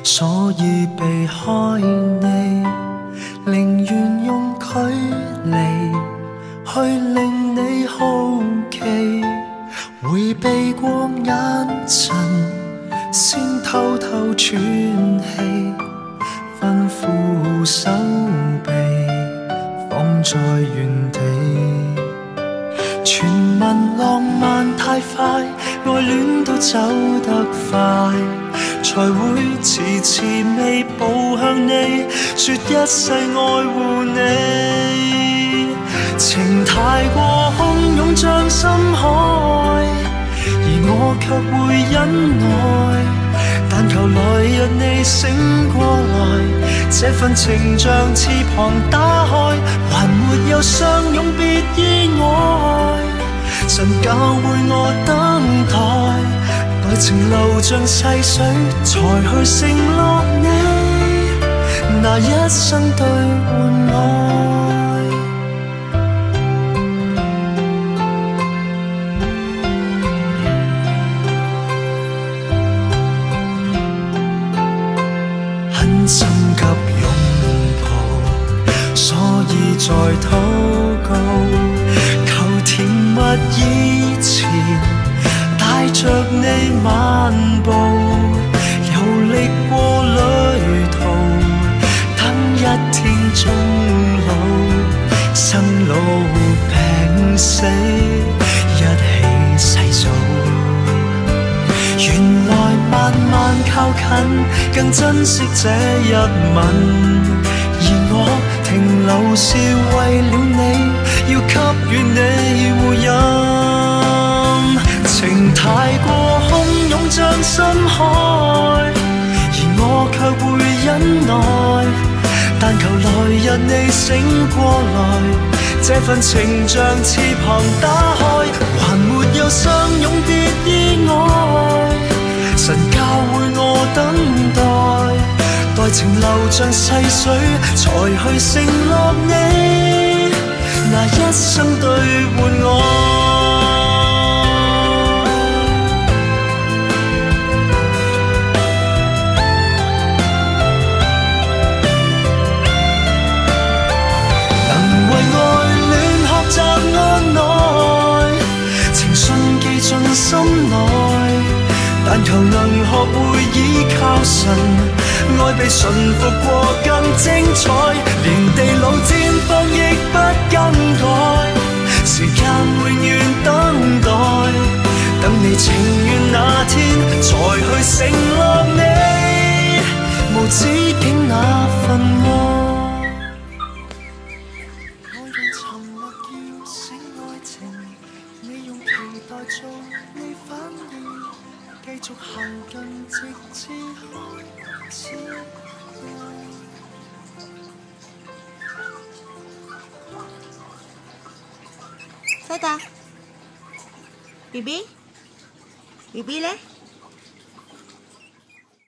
所以避開你，寧願用距離去令你好奇，迴避過眼神，先偷偷喘氣，吩咐手臂放在原地。傳聞浪漫太快，愛戀都走得快，才會遲遲未步向你，說一世愛護你。情太過洶湧像深海，而我卻會忍耐，但求來日你醒過來，這份情像翅膀打開，還沒有相擁別意外。神教會我等待，待情流像細水，才去承諾你，拿一生兌換愛。很心急擁抱，所以在禱告，求甜蜜以前帶着你漫步，遊歷過旅途，等一天終老，生老病死一起細數。原來慢慢靠近，更珍惜這一吻，而我停留是為了你，要給予你護蔭。情太過洶湧像深海，而我卻會忍耐，但求來日你醒過來，這份情像翅膀打開，還沒有相擁別意外。神教會我等待，待情流像細水，才去承諾你，拿一生兌換愛。能為愛戀學習安耐，情信記進心內，但求能學會倚靠神，愛被馴服過更精彩，連地老天荒亦不更改，時間永遠等待，等你情願那天才去承諾你，無止境那份愛。我用沉默叫醒愛情，你用期待做你反應，繼續行近直至開始。西達，BB 咧？